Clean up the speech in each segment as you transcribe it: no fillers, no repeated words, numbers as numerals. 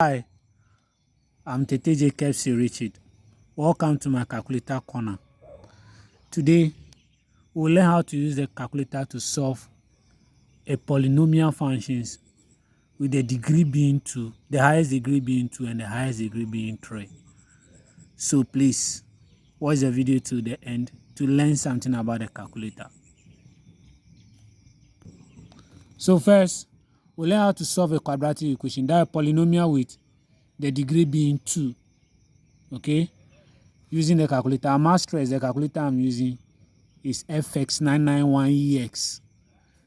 Hi, I'm Tete Kepsi Richard. Welcome to my calculator corner. Today, we'll learn how to use the calculator to solve a polynomial functions with the degree being 2, the highest degree being 2 and the highest degree being 3. So please, watch the video to the end to learn something about the calculator. So first, we'll learn how to solve a quadratic equation, that is a polynomial with the degree being 2. Okay? Using the calculator. I must stress the calculator I'm using is FX991EX.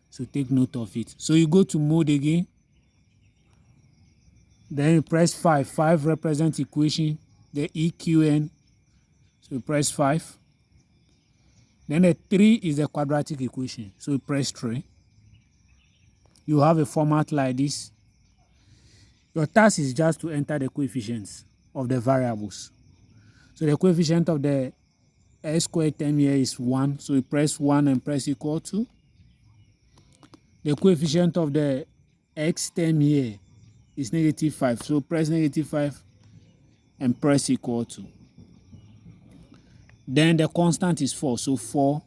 So take note of it. So you go to mode again. Then you press 5. 5 represents equation, the EQN. So you press 5. Then the 3 is the quadratic equation. So you press 3. You have a format like this. Your task is just to enter the coefficients of the variables. So the coefficient of the x squared term here is 1. So you press 1 and press equal to. The coefficient of the x term here is negative 5. So press negative 5 and press equal to. Then the constant is 4. So 4,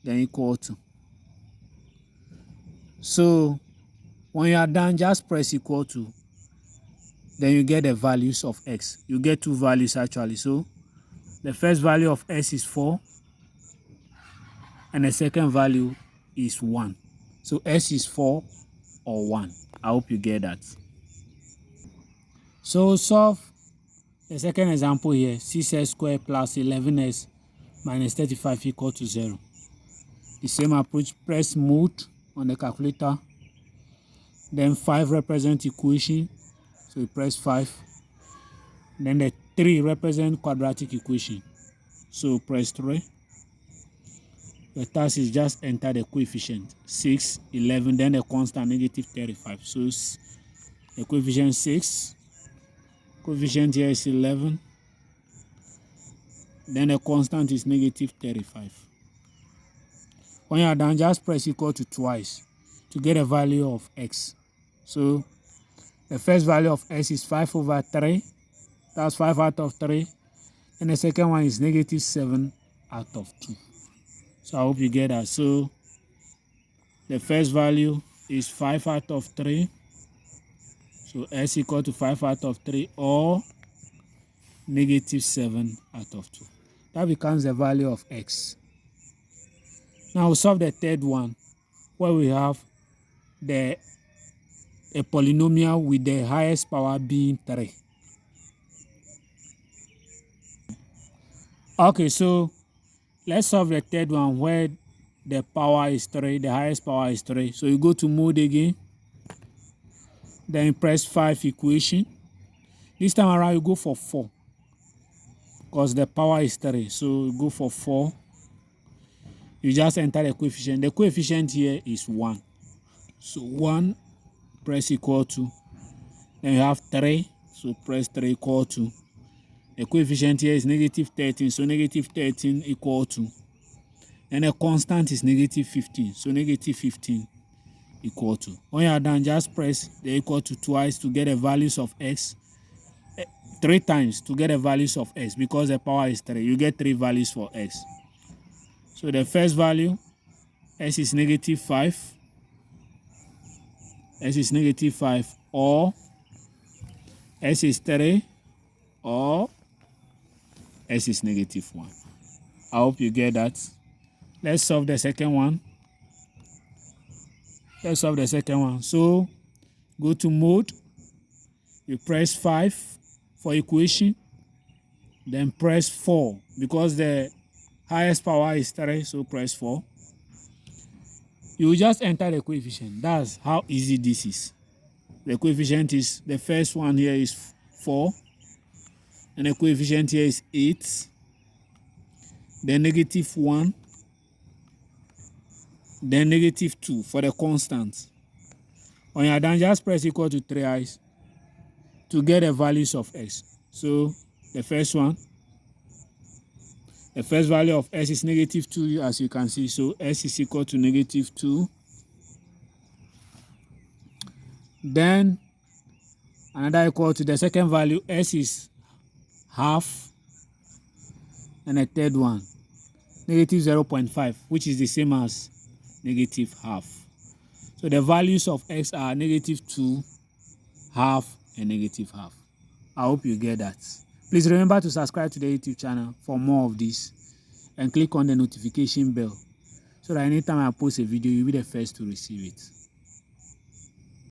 then equal to. So when you are done, just press equal to. Then you get the values of x. You get two values actually. So the first value of x is 4. And the second value is 1. So s is 4 or 1. I hope you get that. So solve the second example here. 6x squared plus 11x minus 35 equal to 0. The same approach, press mode on the calculator. Then 5 represents equation. So you press 5. Then the 3 represents quadratic equation. So press 3. The task is just enter the coefficient 6, 11, then the constant negative 35. So the coefficient 6, coefficient here is 11, then the constant is negative 35. When you are done, just press equal to twice to get a value of x. So the first value of x is 5 over 3. That's 5 out of 3. And the second one is negative 7 out of 2. So I hope you get that. So the first value is 5 out of 3. So s equal to 5 out of 3 or negative 7 out of 2. That becomes the value of x. Now we'll solve the third one, where we have a polynomial with the highest power being 3. Okay, so let's solve the third one where the power is 3, the highest power is 3. So you go to mode again, then you press 5 equation. This time around you go for 4 because the power is 3. So you go for 4. You just enter the coefficient. The coefficient here is 1. So 1, press equal to. Then you have 3. So press 3 equal to. The coefficient here is negative 13. So negative 13 equal to. And the constant is negative 15. So negative 15 equal to. When you are done, just press the equal to twice to get the values of x. 3 times to get the values of x because the power is 3. You get 3 values for x. So the first value, s is negative 5. S is negative 5 or s is 3 or s is negative 1. I hope you get that. Let's solve the second one. So go to mode. You press 5 for equation. Then press 4 because the highest power is 3. So press 4. You just enter the coefficient. That's how easy this is. The coefficient is, the first one here is 4. And the coefficient here is 8. Then negative 1. Then negative 2 for the constant. When you are done, just press equal to 3i's to get the values of x. So the first one, the first value of s is negative 2 as you can see. So s is equal to negative 2. Then Another equal to the second value, s is half, and the third one, negative 0.5, which is the same as negative half. So the values of x are negative 2, half, and negative half. I hope you get that. Please remember to subscribe to the YouTube channel for more of this, and click on the notification bell so that anytime I post a video, you'll be the first to receive it.